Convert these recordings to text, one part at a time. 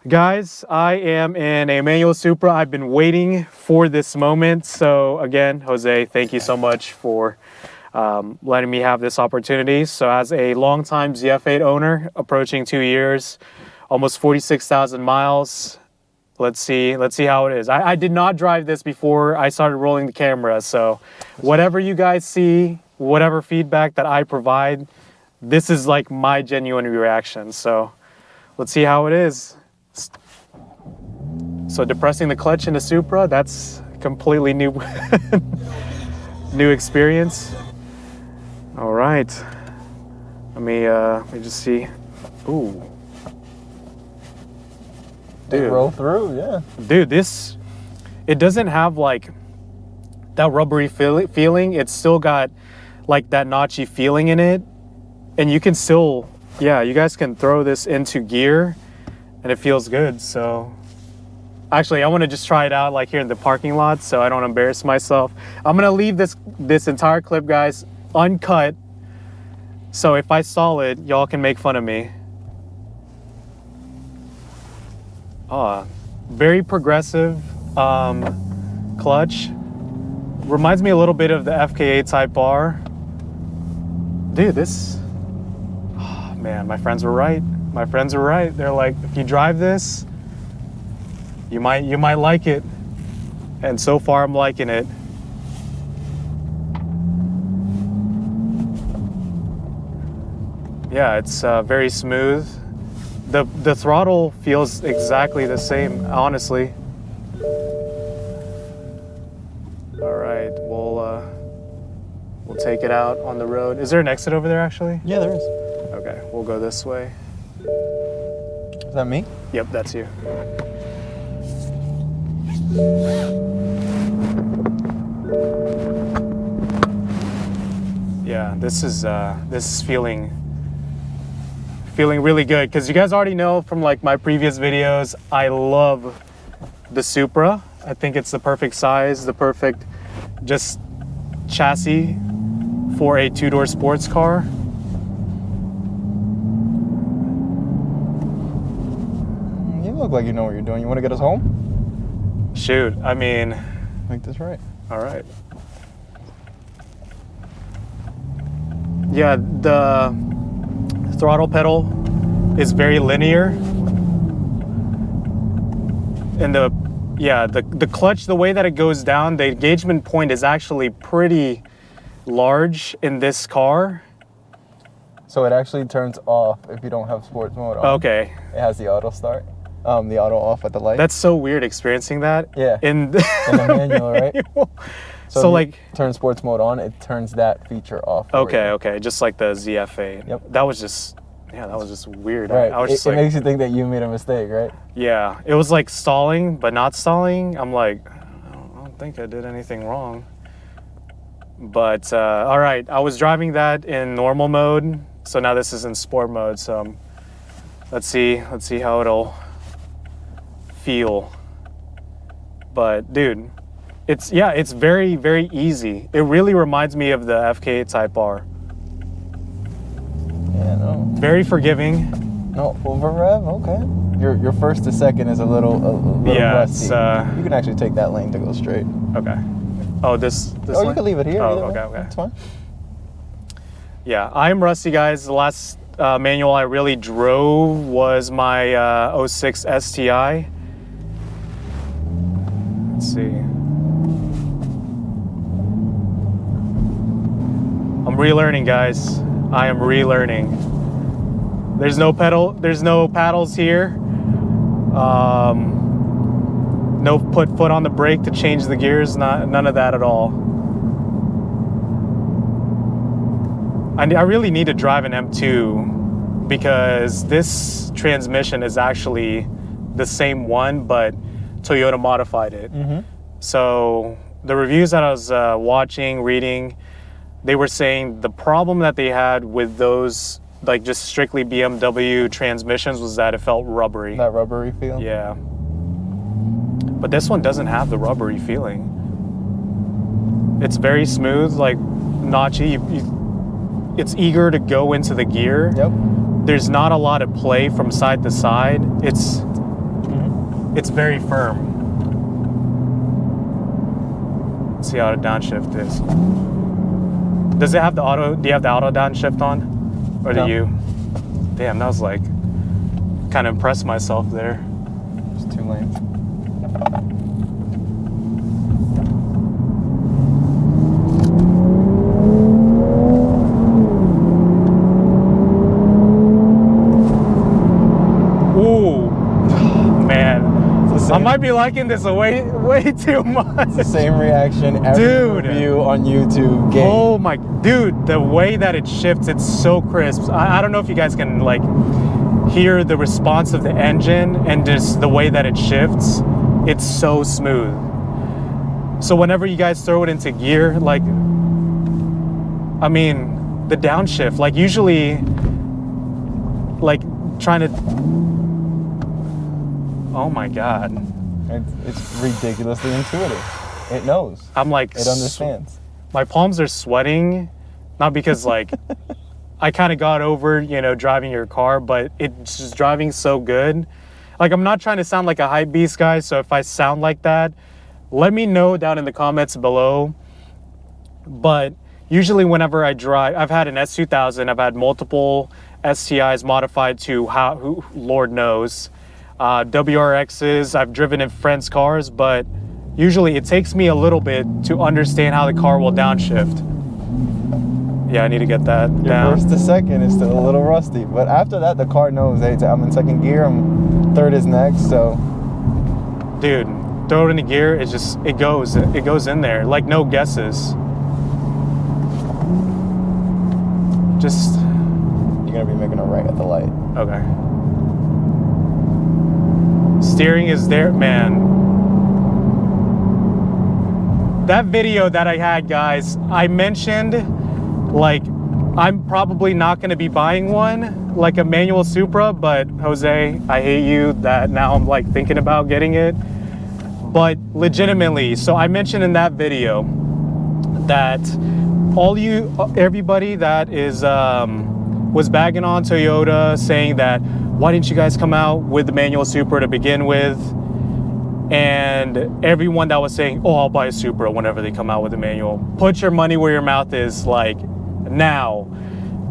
Guys, I am in a manual Supra. I've been waiting for this moment. So again, Jose, thank you so much for letting me have this opportunity. So as a longtime ZF8 owner, approaching 2 years, almost 46,000 miles. Let's see how it is. I did not drive this before I started rolling the camera. So whatever you guys see, whatever feedback that I provide, this is like my genuine reaction. So let's see how it is. So depressing the clutch in the Supra, that's completely new new experience. All right, let me just see. Ooh, dude, roll through, yeah. Dude, it doesn't have like that rubbery feeling. It's still got like that notchy feeling in it, and you can still, yeah, you guys can throw this into gear and it feels good. So actually, I want to just try it out like here in the parking lot so I don't embarrass myself. I'm gonna leave this entire clip, guys, uncut, so if I stall it, y'all can make fun of me. Very progressive clutch. Reminds me a little bit of the FK8 Type R. Dude, this, oh man, my friends were right. My friends were right. They're like, if you drive this, you might like it. And so far I'm liking it. Yeah, it's very smooth. The throttle feels exactly the same, honestly. All right, we'll take it out on the road. Is there an exit over there actually? Yeah, there is. Okay, we'll go this way. Is that me? Yep, that's you. Yeah, this is feeling really good, because you guys already know from like my previous videos, I love the Supra. I think it's the perfect size, the perfect just chassis for a two-door sports car. You look like you know what you're doing. You want to get us home? Shoot, I mean, Make this right. all right. Yeah, the throttle pedal is very linear, and the clutch, the way that it goes down, the engagement point is actually pretty large in this car. So it actually turns off if you don't have sports mode on. Okay. It has the auto start, the auto off at the light. That's so weird experiencing that. Yeah. In the manual, right? So like, turn sports mode on, it turns that feature off. Okay, just like the ZF8. Yep. That was just weird. Right. I was just it makes you think that you made a mistake, right? Yeah, it was like stalling, but not stalling. I'm like, I don't think I did anything wrong. But all right, I was driving that in normal mode, so now this is in sport mode. So let's see how it'll feel. But dude, it's very, very easy. It really reminds me of the FK8 Type R. Yeah, no. Very forgiving. No, over rev, okay. Your first to second is a little rusty. You can actually take that lane to go straight. Okay. Oh, this lane? You can leave it here. Oh, okay. That's fine. Yeah, I'm rusty, guys. The last manual I really drove was my 06 STI. Let's see. I'm relearning, guys. I am relearning. There's no paddles here. No put foot on the brake to change the gears. None of that at all. I really need to drive an M2 because this transmission is actually the same one, but Toyota modified it. Mm-hmm. So the reviews that I was watching, reading, they were saying the problem that they had with those, like just strictly BMW transmissions, was that it felt rubbery. That rubbery feel? Yeah. But this one doesn't have the rubbery feeling. It's very smooth, like notchy. It's eager to go into the gear. Yep. There's not a lot of play from side to side. It's very firm. Let's see how the downshift is. Does it have the auto? Do you have the auto downshift on, or do you? Damn, that was like kind of impressed myself there. Just 2 lanes. Ooh, man. I might be liking this way too much. It's the same reaction every review on YouTube. Oh my, dude, the way that it shifts, it's so crisp. I don't know if you guys can like hear the response of the engine and just the way that it shifts. It's so smooth. So whenever you guys throw it into gear, like, I mean, the downshift, like usually, like trying to, oh my God. It's ridiculously intuitive. It knows. I'm like, it understands. My palms are sweating, not because like, I kind of got over, you know, driving your car, but it's just driving so good. Like, I'm not trying to sound like a hype beast, guys, so if I sound like that, let me know down in the comments below. But usually whenever I drive, I've had an S2000, I've had multiple STIs modified to who Lord knows. WRXs, I've driven in friends' cars, but usually it takes me a little bit to understand how the car will downshift. Yeah, I need to get that down. First to second is still a little rusty, but after that, the car knows, hey, I'm in second gear, third is next, so. Dude, throw it in the gear, it goes in there, like no guesses. Just. You're gonna be making a right at the light. Okay. Steering is there, man. That video that I had, guys, I mentioned, like, I'm probably not going to be buying one, like a manual Supra, but Jose, I hate you that now I'm like thinking about getting it. But legitimately, so I mentioned in that video that everybody that is, was bagging on Toyota, saying that, why didn't you guys come out with the manual Supra to begin with? And everyone that was saying, oh, I'll buy a Supra whenever they come out with a manual. Put your money where your mouth is, like, now.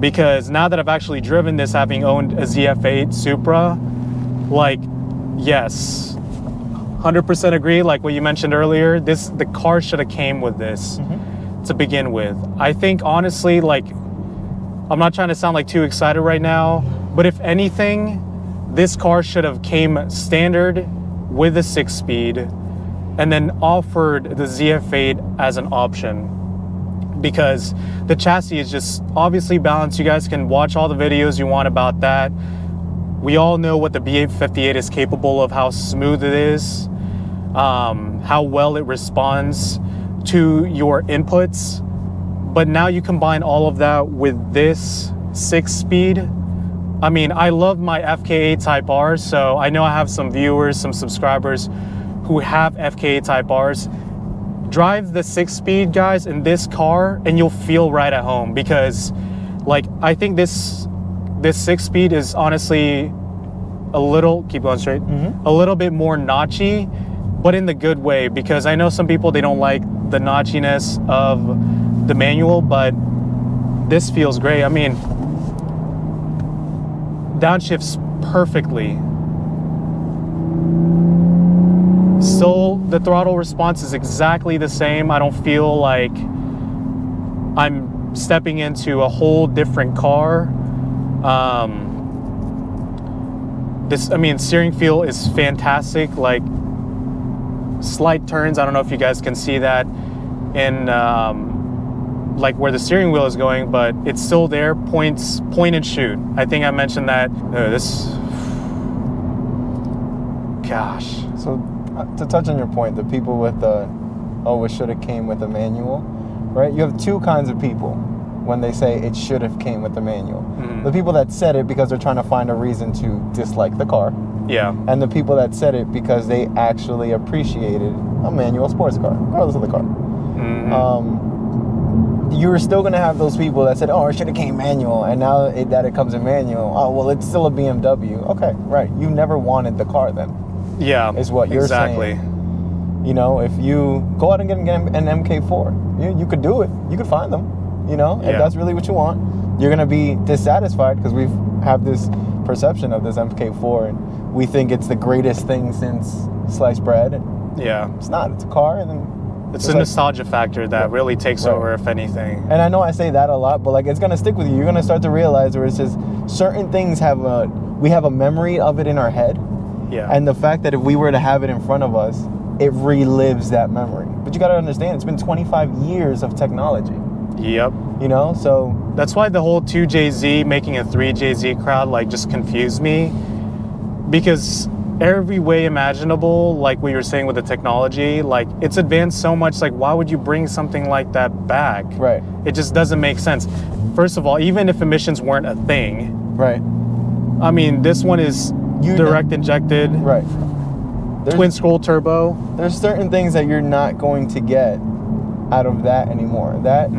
Because now that I've actually driven this, having owned a ZF8 Supra, like, yes, 100% agree, like what you mentioned earlier, the car should have came with this to begin with. I think, honestly, like, I'm not trying to sound like too excited right now, but if anything, this car should have came standard with a 6-speed and then offered the ZF8 as an option, because the chassis is just obviously balanced. You guys can watch all the videos you want about that. We all know what the B858 is capable of, how smooth it is, how well it responds to your inputs. But now you combine all of that with this 6-speed. I mean, I love my FKA Type R, so I know I have some viewers, some subscribers who have FKA Type Rs. Drive the 6-speed, guys, in this car, and you'll feel right at home, because, like, I think this 6-speed is honestly a little, keep going straight, a little bit more notchy, but in the good way, because I know some people, they don't like the notchiness of the manual, but this feels great. I mean, downshifts perfectly. Still, the throttle response is exactly the same. I don't feel like I'm stepping into a whole different car. Steering feel is fantastic. Like, slight turns, I don't know if you guys can see that in like where the steering wheel is going, but it's still there. Point and shoot. I think I mentioned that. Gosh. So to touch on your point, the people with the oh, it should have came with a manual, right? You have two kinds of people when they say it should have came with a manual. Mm-hmm. The people that said it because they're trying to find a reason to dislike the car. Yeah. And the people that said it because they actually appreciated a manual sports car, regardless of the car. Mm-hmm. You're still going to have those people that said, oh, it should have came manual, and now that it comes in manual, oh, well, it's still a BMW. Okay, right. You never wanted the car then. Yeah, is what you're exactly. saying. You know, if you go out and get an MK4, you could do it. You could find them. You know, if that's really what you want, you're going to be dissatisfied because we have this perception of this MK4, and we think it's the greatest thing since sliced bread. And yeah. It's not. It's a car, and then it's a nostalgia factor that really takes over, if anything. And I know I say that a lot, but like it's gonna stick with you. You're gonna start to realize where it's just certain things we have a memory of it in our head. Yeah. And the fact that if we were to have it in front of us, it relives that memory. But you gotta understand, it's been 25 years of technology. Yep. You know, so that's why the whole 2JZ making a 3JZ crowd like just confused me, because every way imaginable, like what you were saying with the technology, like it's advanced so much, like why would you bring something like that back? Right. It just doesn't make sense. First of all, even if emissions weren't a thing, right. I mean, this one is direct injected, right. Twin scroll turbo. There's certain things that you're not going to get out of that anymore. That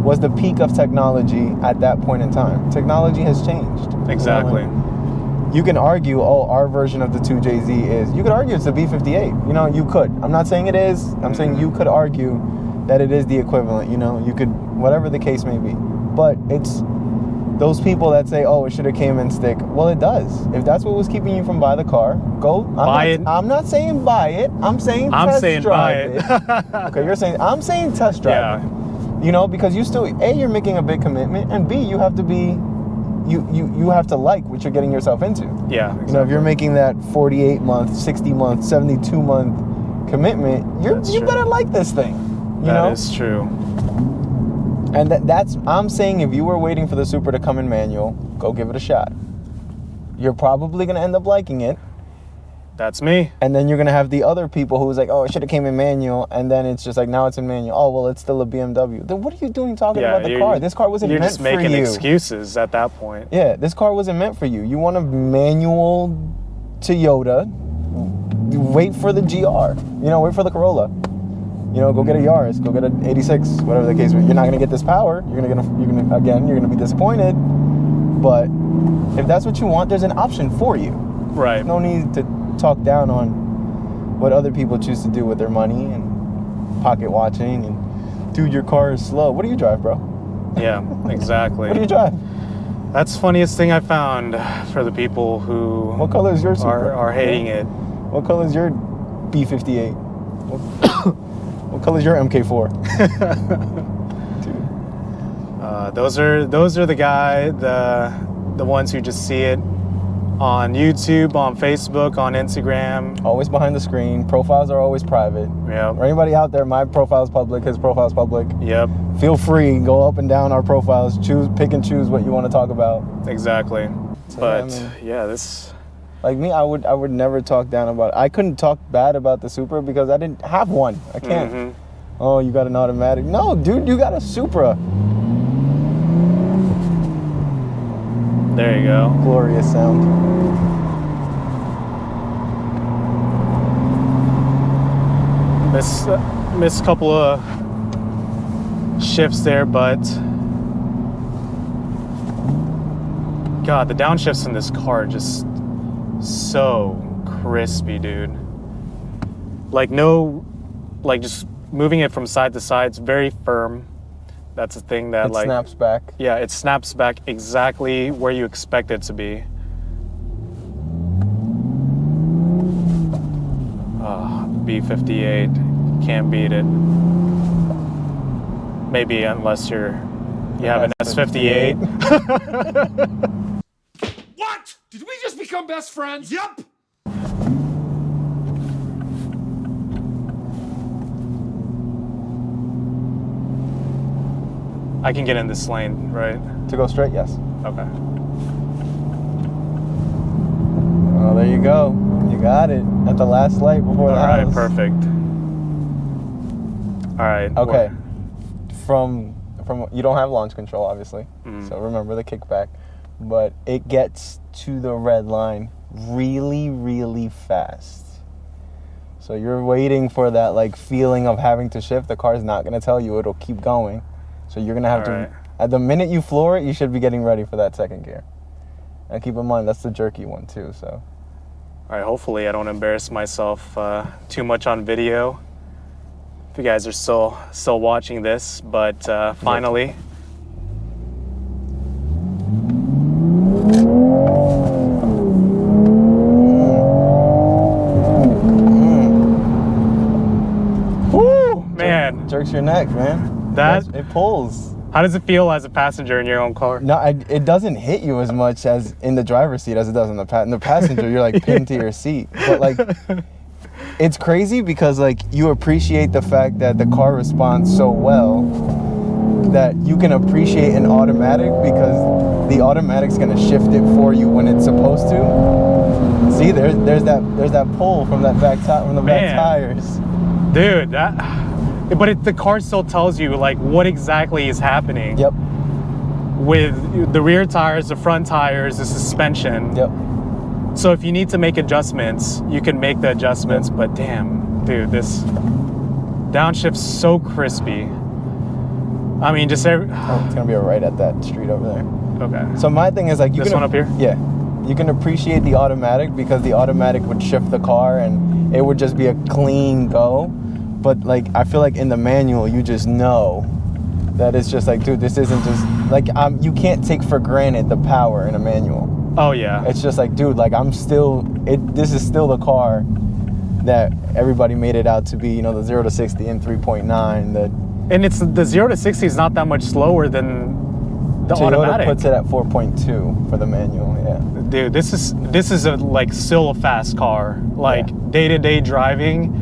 was the peak of technology at that point in time. Technology has changed. Exactly. You know, you can argue, oh, our version of the 2JZ is, you could argue it's the B58. You know, you could. I'm not saying it is. I'm saying you could argue that it is the equivalent. You know, you could, whatever the case may be. But it's those people that say, oh, it should have came in stick. Well, it does. If that's what was keeping you from buying the car, go. I'm not saying buy it. I'm saying test drive it. Okay, you're saying, I'm saying test drive it. You know, because you still, A, you're making a big commitment, and B, you have to be, you have to like what you're getting yourself into. Yeah, exactly. You know, if you're making that 48-month, 60-month, 72-month commitment, you better like this thing. You know? That is true. And I'm saying if you were waiting for the Supra to come in manual, go give it a shot. You're probably going to end up liking it. That's me. And then you're going to have the other people who's like, oh, it should have came in manual. And then it's just like, now it's in manual. Oh, well, it's still a BMW. Then what are you doing talking about the car? This car wasn't meant for you. You're just making excuses at that point. Yeah, this car wasn't meant for you. You want a manual Toyota, wait for the GR. You know, wait for the Corolla. You know, go get a Yaris, go get an 86, whatever the case may be. You're not going to get this power. You're going to be disappointed. But if that's what you want, there's an option for you. Right. No need to talk down on what other people choose to do with their money and pocket watching and, dude, your car is slow. What do you drive, bro? Yeah, exactly. What do you drive? That's the funniest thing I found for the people who what color is your Supra? Are hating it. What color is your B58? What color is your MK4? Dude. Those are the ones who just see it on YouTube, on Facebook, on Instagram. Always behind the screen. Profiles are always private. Yeah. For anybody out there, my profile's public, his profile's public. Yep. Feel free, go up and down our profiles, pick and choose what you want to talk about. Exactly. So, but this. Like me, I would never talk down about it. I couldn't talk bad about the Supra because I didn't have one. I can't. Oh, you got an automatic. No, dude, you got a Supra. There you go. Glorious sound. Missed a couple of shifts there, but God, the downshifts in this car are just so crispy, dude. Just moving it from side to side, it's very firm. That's a thing that it snaps back. Yeah, it snaps back exactly where you expect it to be. B58, can't beat it. Maybe unless you have an S58. What? Did we just become best friends? Yup. I can get in this lane, right? To go straight, yes. Okay. Oh, there you go. You got it. At the last light before the house. All right, perfect. All right. Okay. From you don't have launch control, obviously. Mm. So remember the kickback. But it gets to the red line really, really fast. So you're waiting for that like feeling of having to shift. The car's not gonna tell you, it'll keep going. So you're gonna have to, at the minute you floor it, you should be getting ready for that second gear. And keep in mind, that's the jerky one too, so. All right, hopefully I don't embarrass myself too much on video. If you guys are still watching this, but finally. Woo, man. Jerks your neck, man. It pulls. How does it feel as a passenger in your own car? No, it doesn't hit you as much as in the driver's seat as it does in the passenger. You're like pinned to your seat, but like it's crazy because like you appreciate the fact that the car responds so well that you can appreciate an automatic because the automatic's gonna shift it for you when it's supposed to. See, there's that pull from that back tires. Dude, but the car still tells you like what exactly is happening. Yep. With the rear tires, the front tires, the suspension. Yep. So if you need to make adjustments, you can make the adjustments. But damn, dude, this downshift's so crispy. I mean, just it's gonna be right at that street over there. Okay. So my thing is like this one up here. Yeah. You can appreciate the automatic because the automatic would shift the car and it would just be a clean go. But like I feel like in the manual you just know that it's just like, dude, this isn't just like you can't take for granted the power in a manual. Oh yeah. It's just like, dude, like this is still the car that everybody made it out to be, you know, the 0 to 60 in 3.9. And it's the 0 to 60 is not that much slower than the Toyota automatic. puts it at 4.2 for the manual. Yeah. Dude, this is a like still a fast car. Like day-to-day driving.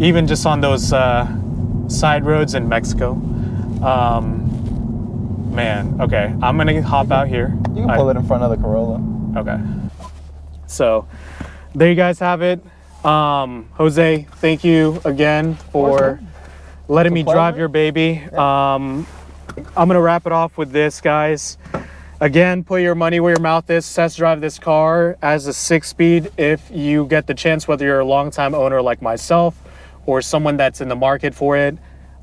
Even just on those side roads in Mexico. Man, okay. I'm going to hop out here. You can pull it in front of the Corolla. Okay. So, there you guys have it. Jose, thank you again for letting me drive your baby. Yeah. I'm going to wrap it off with this, guys. Again, put your money where your mouth is. Test drive this car as a 6-speed if you get the chance, whether you're a long-time owner like myself or someone that's in the market for it.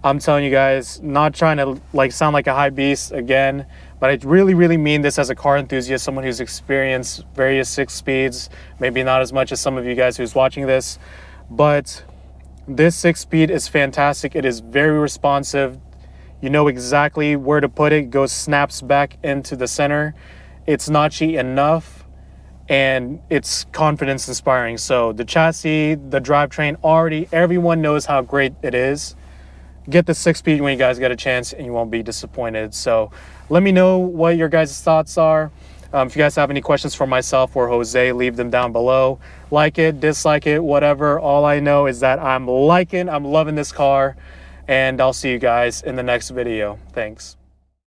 I'm telling you guys, not trying to like sound like a high beast again, but I really, really mean this as a car enthusiast, someone who's experienced various 6-speeds, maybe not as much as some of you guys who's watching this, but this 6-speed is fantastic. It is very responsive. You know exactly where to put it. Goes snaps back into the center. It's notchy enough. And it's confidence inspiring. So the chassis, the drivetrain, already everyone knows how great it is. Get the 6-speed when you guys get a chance and you won't be disappointed. So let me know what your guys' thoughts are. If you guys have any questions for myself or Jose, leave them down below. Like it, dislike it, whatever. All I know is that I'm loving this car, and I'll see you guys in the next video. Thanks.